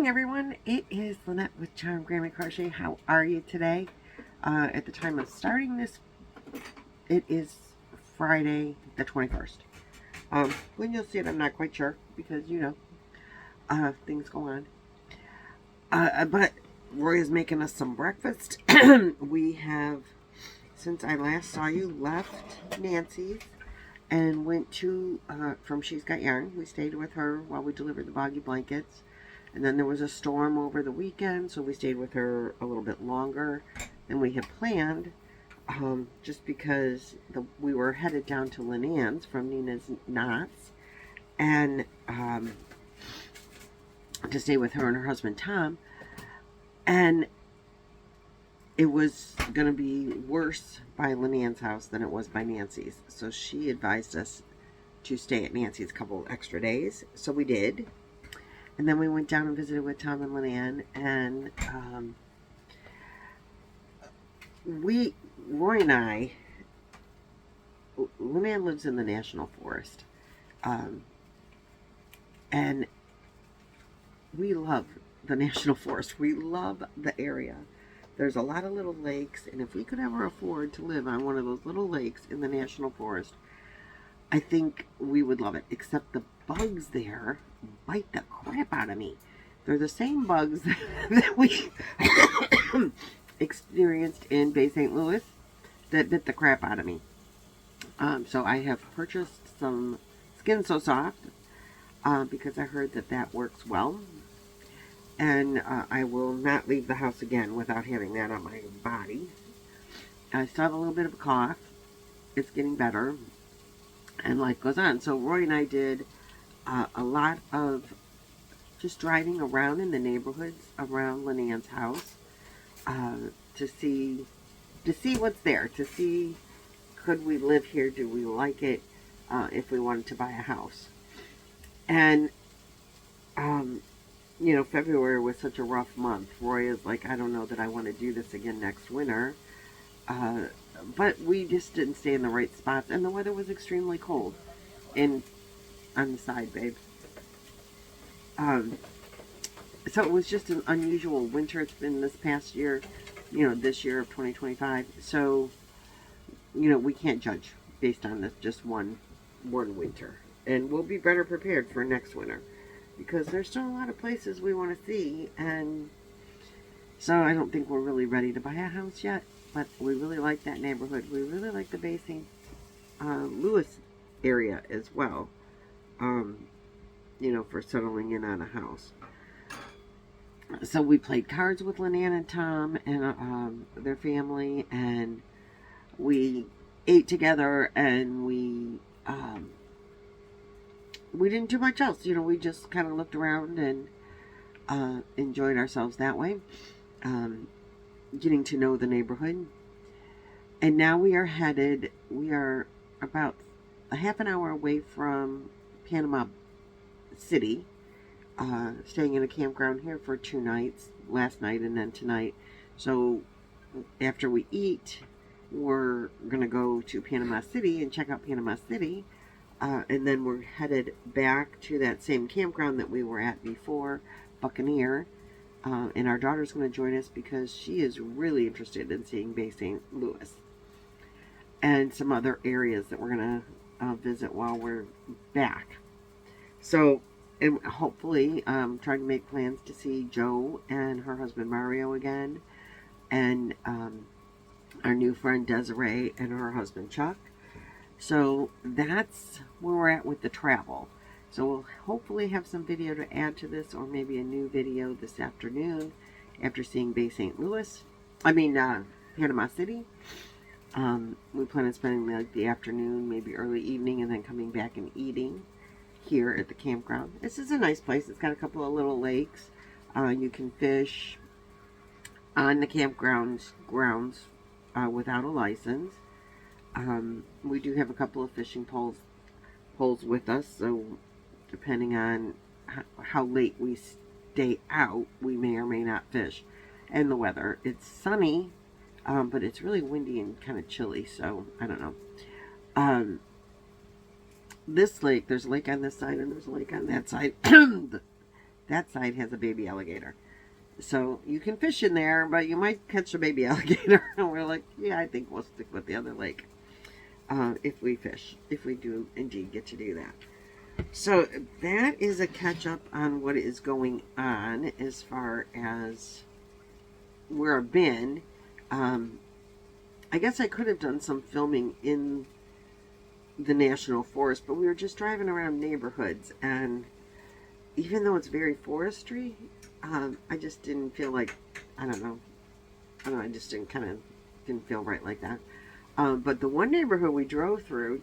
morning, everyone. It is Lynette with Charm Grammy Crochet. How are you today? At the time of starting this, it is Friday the 21st. When you'll see it, I'm not quite sure because, things go on. But Roy is making us some breakfast. We have, since I last saw you, left Nancy's and went to, from She's Got Yarn. We stayed with her while we delivered the Boggy Blankets. And then there was a storm over the weekend, so we stayed with her a little bit longer than we had planned, just because we were headed down to Lynanne's from Nina's Knots, and to stay with her and her husband Tom. And it was going to be worse by Lynanne's house than it was by Nancy's, so she advised us to stay at Nancy's a couple extra days, so we did. And then we went down and visited with Tom and Lynanne, and Roy and I, Lynanne lives in the National Forest, and we love the National Forest. We love the area. There's a lot of little lakes, and if we could ever afford to live on one of those little lakes in the National Forest, I think we would love it, except the bugs there bite the crap out of me. They're the same bugs that we experienced in Bay St. Louis that bit the crap out of me. So I have purchased some Skin So Soft because I heard that works well. And I will not leave the house again without having that on my body. I still have a little bit of a cough. It's getting better. And life goes on. So Roy and I did a lot of just driving around in the neighborhoods around Lynanne's house to see what's there, to see could we live here, do we like it, if we wanted to buy a house. And February was such a rough month. Roy is like, I don't know that I want to do this again next winter. But we just didn't stay in the right spots, and the weather was extremely cold. On the side, babe. So it was just an unusual winter. It's been this past year, this year of 2025. So, we can't judge based on this just one winter. And we'll be better prepared for next winter, because there's still a lot of places we want to see, and so I don't think we're really ready to buy a house yet. But we really like that neighborhood. We really like the Bay St. Louis area as well, for settling in on a house. So we played cards with Lynanne and Tom and their family, and we ate together, and we didn't do much else. We just kind of looked around and enjoyed ourselves that way. Getting to know the neighborhood. And now we are about a half an hour away from Panama City, staying in a campground here for 2 nights, last night and then tonight. So after we eat, we're going to go to Panama City and check out Panama City, and then we're headed back to that same campground that we were at before, Buccaneer. And our daughter's going to join us because she is really interested in seeing Bay St. Louis and some other areas that we're going to visit while we're back. So, and hopefully, trying to make plans to see Joe and her husband Mario again, and our new friend Desiree and her husband Chuck. So that's where we're at with the travel. So we'll hopefully have some video to add to this, or maybe a new video this afternoon after seeing Bay St. Louis. Panama City. We plan on spending the afternoon, maybe early evening, and then coming back and eating here at the campground. This is a nice place. It's got a couple of little lakes. You can fish on the campgrounds grounds without a license. We do have a couple of fishing poles with us, so depending on how late we stay out, we may or may not fish. And the weather, it's sunny, but it's really windy and kind of chilly, so I don't know. This lake, there's a lake on this side and there's a lake on that side. that side has a baby alligator. So you can fish in there, but you might catch a baby alligator. And we're like, yeah, I think we'll stick with the other lake if we fish, if we do indeed get to do that. So that is a catch up on what is going on as far as where I've been. I guess I could have done some filming in the national forest, but we were just driving around neighborhoods, and even though it's very forestry, I just didn't feel like, I don't know, I just didn't feel right like that. But the one neighborhood we drove through,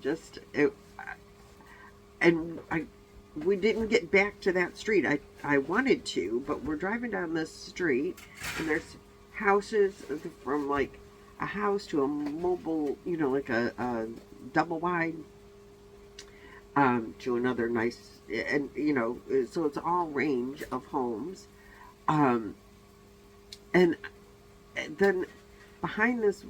we didn't get back to that street. I wanted to, but we're driving down this street, and there's houses from like a house to a mobile, like a double wide, to another nice, and so it's all range of homes. And then behind this,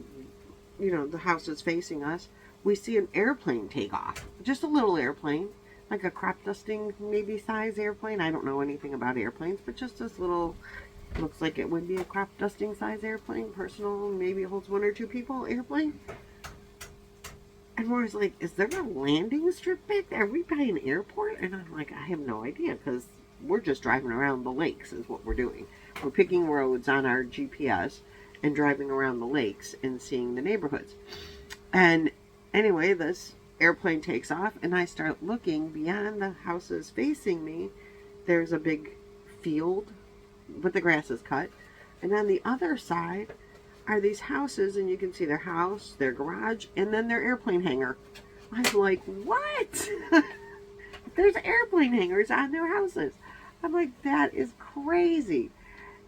the house is facing us, we see an airplane take off. Just a little airplane, like a crop dusting maybe size airplane. I don't know anything about airplanes, but just this little, looks like it would be a crop dusting size airplane, personal, maybe it holds 1 or 2 people airplane. And we're like, is there a landing strip back there? Are we by an airport? And I'm like, I have no idea, because we're just driving around the lakes is what we're doing. We're picking roads on our GPS and driving around the lakes and seeing the neighborhoods. And anyway, this airplane takes off, and I start looking beyond the houses facing me. There's a big field, but the grass is cut. And on the other side are these houses, and you can see their house, their garage, and then their airplane hangar. I'm like, what? There's airplane hangars on their houses. I'm like, that is crazy.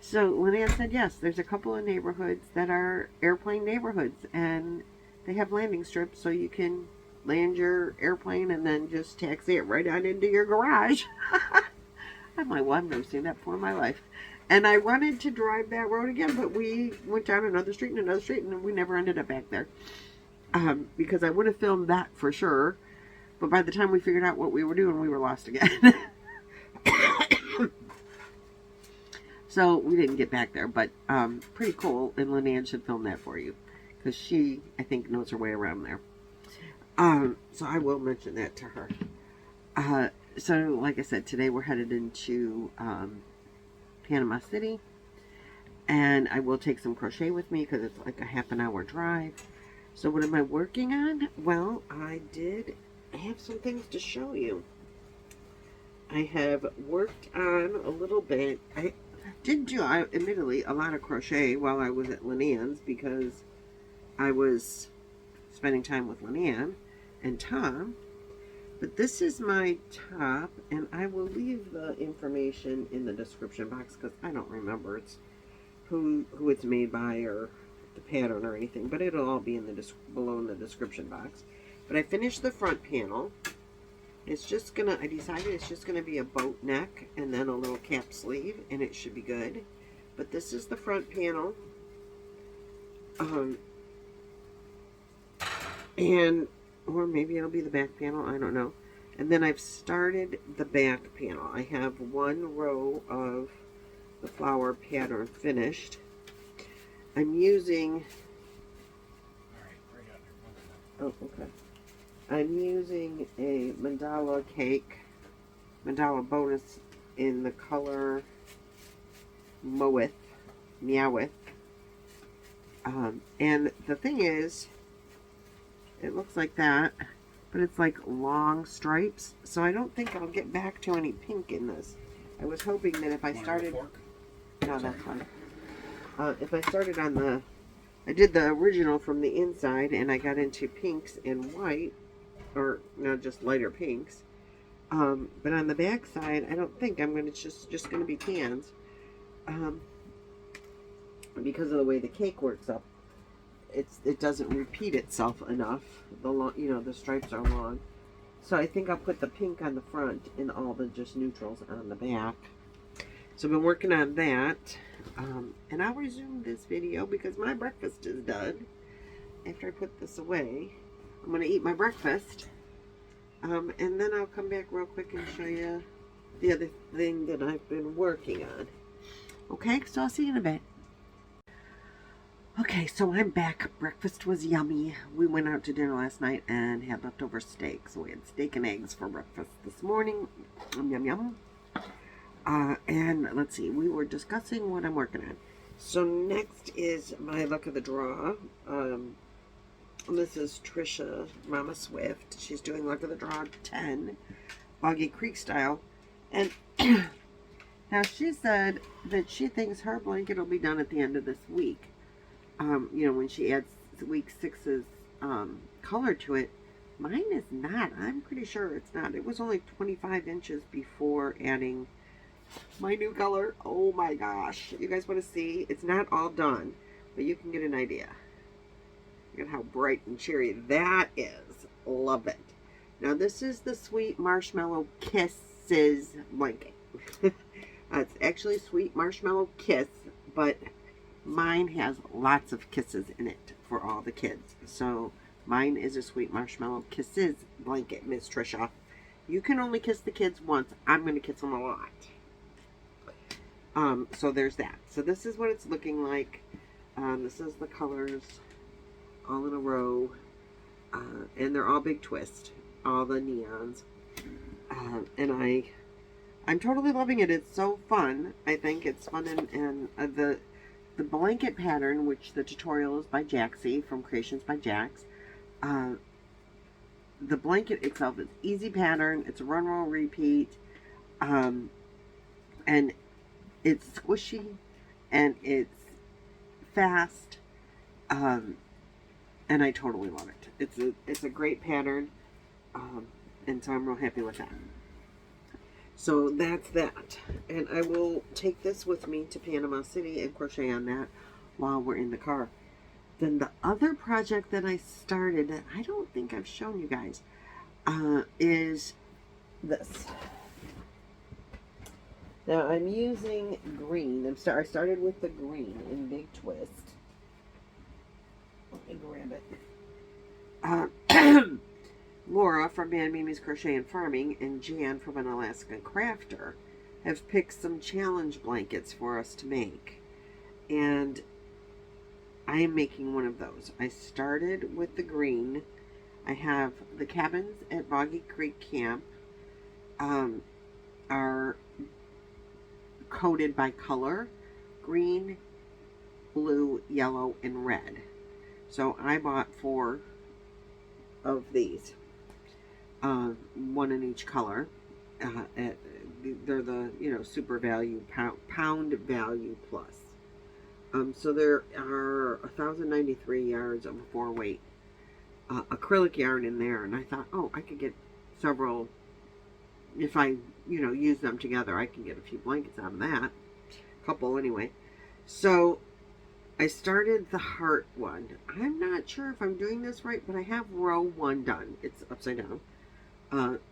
So Lynanne said, yes, there's a couple of neighborhoods that are airplane neighborhoods, and they have landing strips, so you can land your airplane and then just taxi it right on into your garage. I'm like, well, I've never seen that before in my life. And I wanted to drive that road again, but we went down another street and another street, and we never ended up back there. Because I would have filmed that for sure, but by the time we figured out what we were doing, we were lost again. So we didn't get back there, but pretty cool, and Lynanne should film that for you, because she, I think, knows her way around there. So I will mention that to her. So like I said, today we're headed into Panama City, and I will take some crochet with me because it's like a half an hour drive. So what am I working on? Well, I have some things to show you. I have worked on a little bit. I did do, admittedly, a lot of crochet while I was at Lynanne's, because I was spending time with Lynanne and Tom. But this is my top, and I will leave the information in the description box, because I don't remember who it's made by or the pattern or anything, but it'll all be in below in the description box. But I finished the front panel. It's just gonna, I decided it's just gonna be a boat neck and then a little cap sleeve, and it should be good. But this is the front panel. Or maybe it'll be the back panel, I don't know. And then I've started the back panel. I have one row of the flower pattern finished. I'm using, oh, okay. I'm using a mandala cake, mandala bonus in the color Meowth. And the thing is, it looks like that, but it's like long stripes, so I don't think I'll get back to any pink in this. I was hoping that if I started, no, that's fine. If I started on I did the original from the inside, and I got into pinks and white, or no, just lighter pinks. But on the back side, I don't think I'm gonna just gonna be tans, because of the way the cake works up. It doesn't repeat itself enough. The stripes are long, so I think I'll put the pink on the front and all the just neutrals on the back. So I've been working on that, and I'll resume this video because my breakfast is done. After I put this away, I'm going to eat my breakfast, and then I'll come back real quick and show you the other thing that I've been working on. Okay, so I'll see you in a bit. Okay, so I'm back. Breakfast was yummy. We went out to dinner last night and had leftover steak. So we had steak and eggs for breakfast this morning. Yum, yum. And let's see, we were discussing what I'm working on. So next is my luck of the draw. This is Trisha Mama Swift. She's doing luck of the draw 10, Boggy Creek style. And now she said that she thinks her blanket will be done at the end of this week. You know, when she adds week 6's color to it. Mine is not. I'm pretty sure it's not. It was only 25 inches before adding my new color. Oh my gosh. You guys want to see? It's not all done, but you can get an idea. Look at how bright and cheery that is. Love it. Now this is the Sweet Marshmallow Kisses blanket. It's actually Sweet Marshmallow Kiss, but mine has lots of kisses in it for all the kids. So mine is a Sweet Marshmallow Kisses blanket, Miss Trisha. You can only kiss the kids once. I'm going to kiss them a lot. So there's that. So this is what it's looking like. This is the colors all in a row. And they're all big twist. All the neons. And I'm totally loving it. It's so fun. I think it's fun. And the blanket pattern, which the tutorial is by Jaxie from Creations by Jax. The blanket itself is easy pattern. It's a run, roll, repeat. And it's squishy. And it's fast. And I totally love it. It's a great pattern. And so I'm real happy with that. So that's that. And I will take this with me to Panama City and crochet on that while we're in the car. Then the other project that I started that I don't think I've shown you guys is this. Now I'm using green. I started with the green in Big Twist. Let me grab it. Laura from Band Mimi's Crochet and Farming and Jan from An Alaska Crafter have picked some challenge blankets for us to make. And I am making one of those. I started with the green. I have the cabins at Boggy Creek Camp are coded by color: green, blue, yellow, and red. So I bought 4 of these. One in each color. They're the, super value, pound value plus. So there are 1,093 yards of 4-weight acrylic yarn in there, and I thought, oh, I could get several. If I, use them together, I can get a few blankets out of that. A couple anyway. So I started the heart one. I'm not sure if I'm doing this right, but I have row 1 done. It's upside down.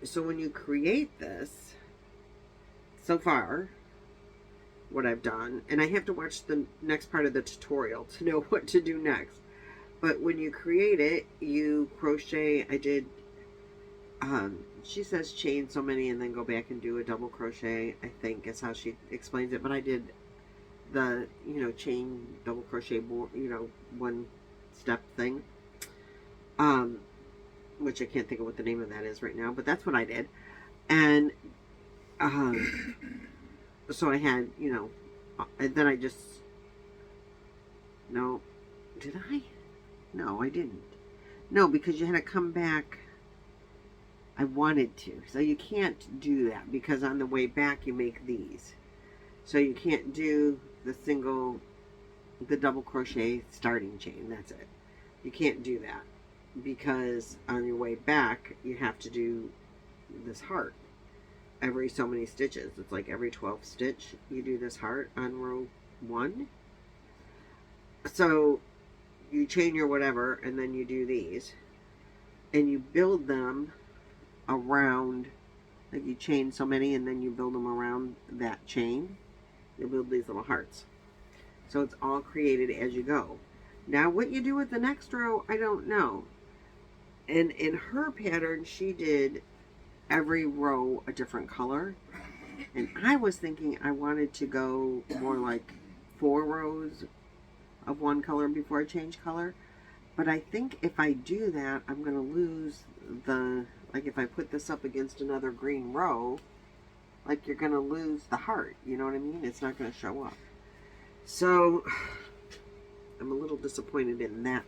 So when you create this, so far, what I've done, and I have to watch the next part of the tutorial to know what to do next. But when you create it, you crochet. I did, she says chain so many and then go back and do a double crochet, I think is how she explains it. But I did the, chain, double crochet, 1 step thing. Which I can't think of what the name of that is right now, but that's what I did. And so I had, and then I just, no, did I? No, I didn't. No, because you had to come back. I wanted to. So you can't do that because on the way back you make these. So you can't do the double crochet starting chain. That's it. You can't do that. Because on your way back you have to do this heart every so many stitches. It's like every 12 stitch you do this heart on row 1. So you chain your whatever and then you do these and you build them around, like you chain so many and then you build them around that chain. You build these little hearts. So it's all created as you go. Now what you do with the next row, I don't know. And in her pattern, she did every row a different color. And I was thinking I wanted to go more like 4 rows of one color before I change color. But I think if I do that, I'm going to lose the, like if I put this up against another green row, like you're going to lose the heart. You know what I mean? It's not going to show up. So I'm a little disappointed in that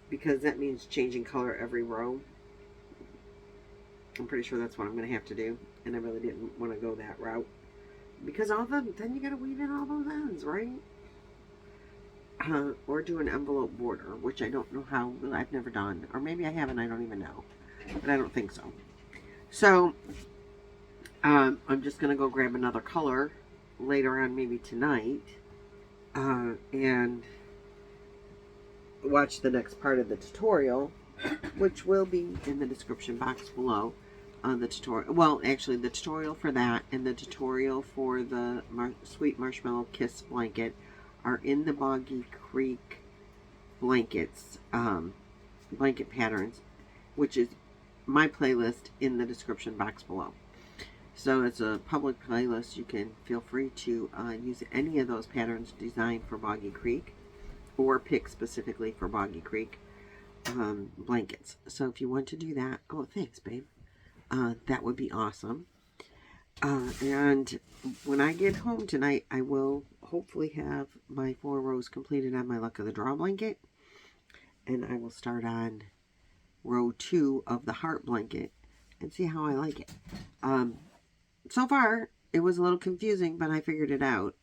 because that means changing color every row. I'm pretty sure that's what I'm going to have to do. And I really didn't want to go that route. Because then you got to weave in all those ends, right? Or do an envelope border, which I don't know how, I've never done. Or maybe I haven't, I don't even know. But I don't think so. So, I'm just going to go grab another color later on, maybe tonight. And watch the next part of the tutorial, which will be in the description box below. The tutorial, well, actually the tutorial for that and the tutorial for the Sweet Marshmallow Kiss blanket are in the Boggy Creek blankets, blanket patterns, which is my playlist in the description box below. So it's a public playlist. You can feel free to use any of those patterns designed for Boggy Creek or pick specifically for Boggy Creek blankets. So if you want to do that, oh, thanks, babe. That would be awesome. And when I get home tonight, I will hopefully have my 4 rows completed on my Luck of the Draw blanket. And I will start on row 2 of the heart blanket and see how I like it. So far, it was a little confusing, but I figured it out.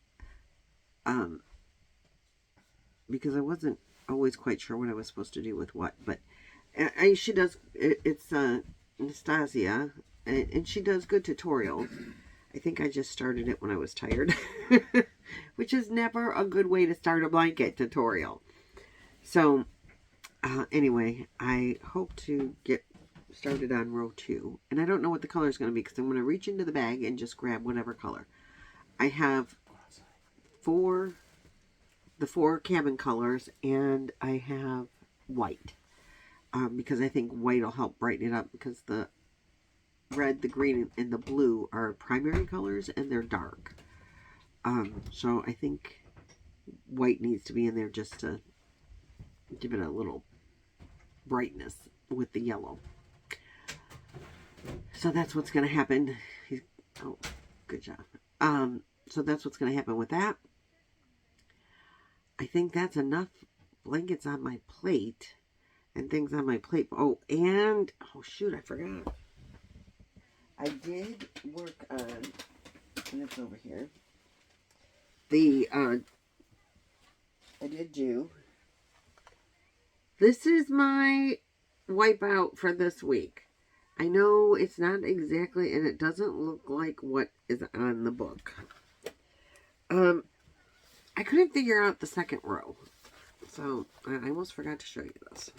Because I wasn't always quite sure what I was supposed to do with what. But she does, it's Anastasia, and she does good tutorials. I think I just started it when I was tired, which is never a good way to start a blanket tutorial. So, anyway, I hope to get started on row 2, and I don't know what the color is going to be because I'm going to reach into the bag and just grab whatever color. I have the 4 cabin colors, and I have white. Because I think white will help brighten it up because the red, the green, and the blue are primary colors and they're dark. So I think white needs to be in there just to give it a little brightness with the yellow. So that's what's going to happen. Oh, good job. So that's what's going to happen with that. I think that's enough blankets on my plate. And things on my plate. Oh, and, oh shoot, I forgot. I did work on, and it's over here. I did do, this is my wipeout for this week. I know it's not exactly, and it doesn't look like what is on the book. I couldn't figure out the second row. So, I almost forgot to show you this.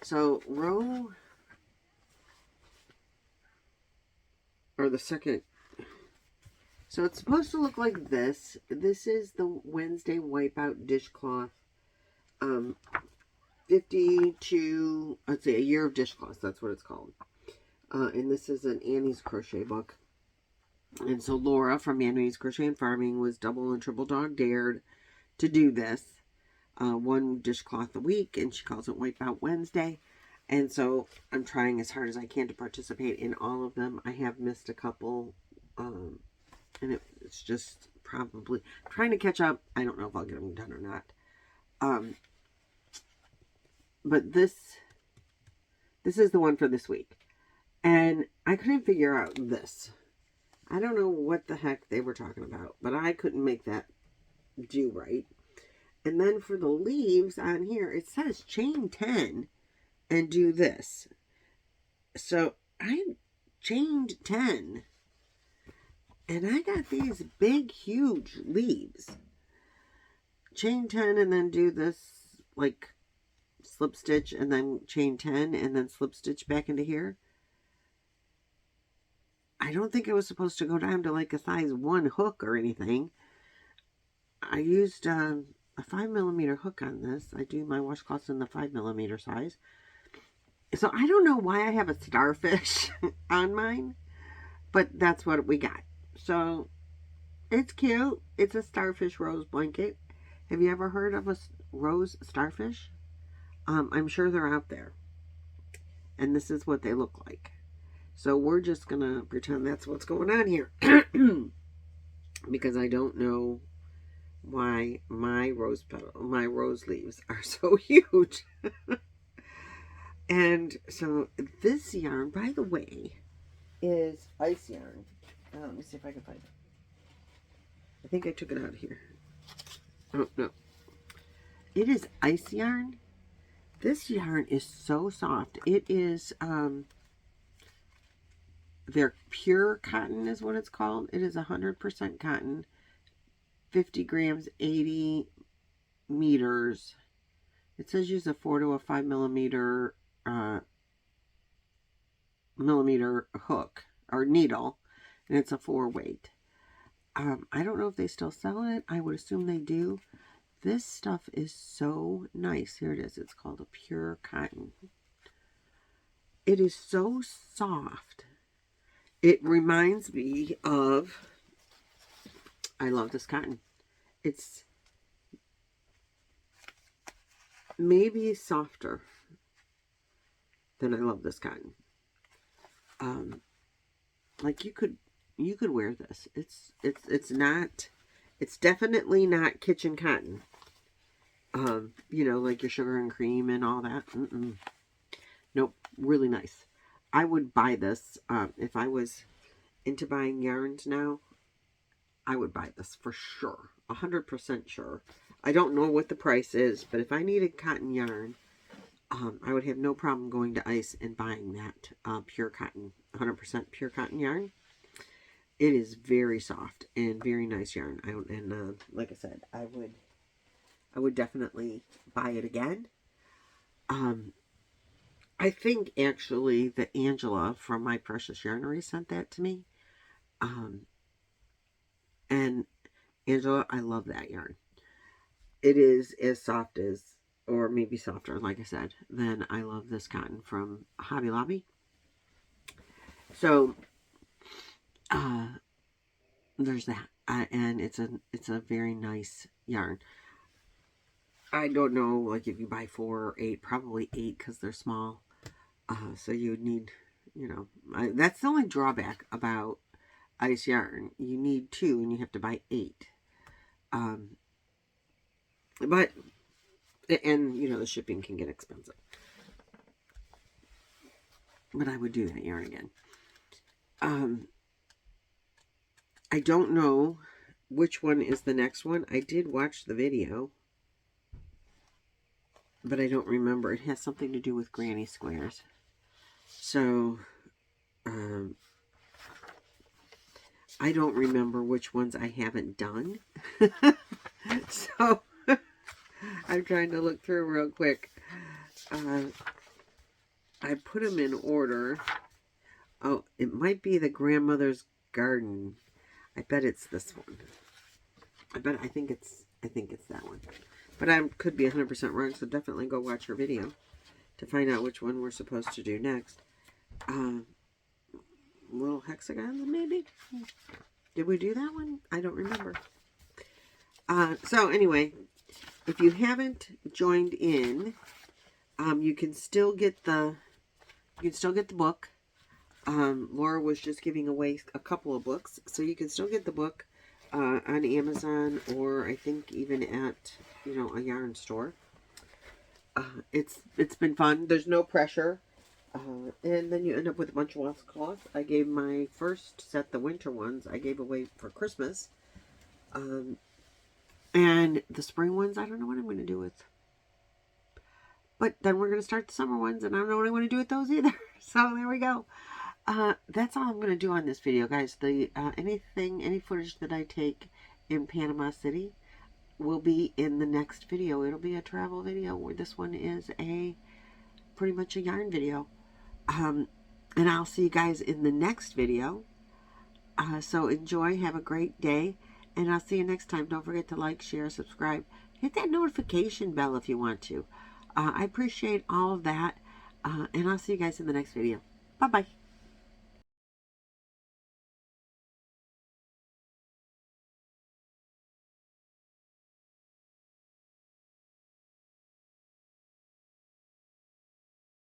So, row, or the second, so it's supposed to look like this. This is the Wednesday Wipeout Dishcloth, 52, let's say, a year of dishcloths, that's what it's called. And this is an Annie's crochet book. And so Laura from Annie's Crochet and Farming was double and triple dog dared to do this. 1 dishcloth a week, and she calls it Wipeout Wednesday. And so I'm trying as hard as I can to participate in all of them. I have missed a couple, and it's just probably trying to catch up. I don't know if I'll get them done or not. But this is the one for this week. And I couldn't figure out this. I don't know what the heck they were talking about, but I couldn't make that do right. And then for the leaves on here, it says chain 10 and do this. So I chained 10. And I got these big, huge leaves. Chain 10 and then do this, like, slip stitch and then chain 10 and then slip stitch back into here. I don't think it was supposed to go down to like a size 1 hook or anything. I used a 5mm hook on this. I do my washcloths in the 5mm size. So I don't know why I have a starfish on mine, but that's what we got. So it's cute. It's a starfish rose blanket. Have you ever heard of a rose starfish? I'm sure they're out there. And this is what they look like. So we're just going to pretend that's what's going on here. Because I don't know why my rose leaves are so huge. And so this yarn, by the way, is ice yarn. Let me see if I can find it. I think I took it out of here. Oh, no. It is ice yarn. This yarn is so soft. It is, their pure cotton is what it's called. It is 100% cotton. 50 grams, 80 meters. It says use a 4 to a 5 millimeter hook or needle, and it's a 4 weight. I don't know if they still sell it. I would assume they do. This stuff is so nice. Here it is. It's called a pure cotton. It is so soft. It reminds me of, I love this cotton. It's maybe softer than I love this cotton. Like you could wear this. It's definitely not kitchen cotton. You know, like your sugar and cream and all that. Nope, really nice. I would buy this. If I was into buying yarns now, I would buy this for sure. 100% sure. I don't know what the price is, but if I needed cotton yarn, I would have no problem going to Ice and buying that pure cotton, 100% pure cotton yarn. It is very soft and very nice yarn. Like I said, I would definitely buy it again. I think actually that Angela from My Precious Yarnery sent that to me. And Angela, I love that yarn. It is as soft as, or maybe softer, like I said, than I love this cotton from Hobby Lobby. So, there's that. And it's a very nice yarn. I don't know, like if you buy 4 or 8, probably 8 because they're small. So you would need, you know, that's the only drawback about ice yarn. You need 2 and you have to buy 8. But, and you know, the shipping can get expensive. But I would do that yarn again. I don't know which one is the next one. I did watch the video, but I don't remember. It has something to do with granny squares. So, I don't remember which ones I haven't done. So, I'm trying to look through real quick. I put them in order. Oh, it might be the Grandmother's Garden. I bet it's this one. I think it's that one. But I could be 100% wrong, so definitely go watch her video to find out which one we're supposed to do next. Little hexagons, maybe? Did we do that one? I don't remember. So anyway, if you haven't joined in, you can still get the book. Laura was just giving away a couple of books, so you can still get the book on Amazon, or I think even at, you know, a yarn store. It's been fun. There's no pressure. And then you end up with a bunch of washcloth. I gave my first set, the winter ones, I gave away for Christmas. And the spring ones, I don't know what I'm going to do with. But then we're going to start the summer ones, and I don't know what I'm going to do with those either. So there we go. That's all I'm going to do on this video, guys. The any footage that I take in Panama City will be in the next video. It'll be a travel video, where this one is pretty much a yarn video. And I'll see you guys in the next video. So enjoy, have a great day, and I'll see you next time. Don't forget to like, share, subscribe. Hit that notification bell if you want to. I appreciate all of that, and I'll see you guys in the next video. Bye-bye.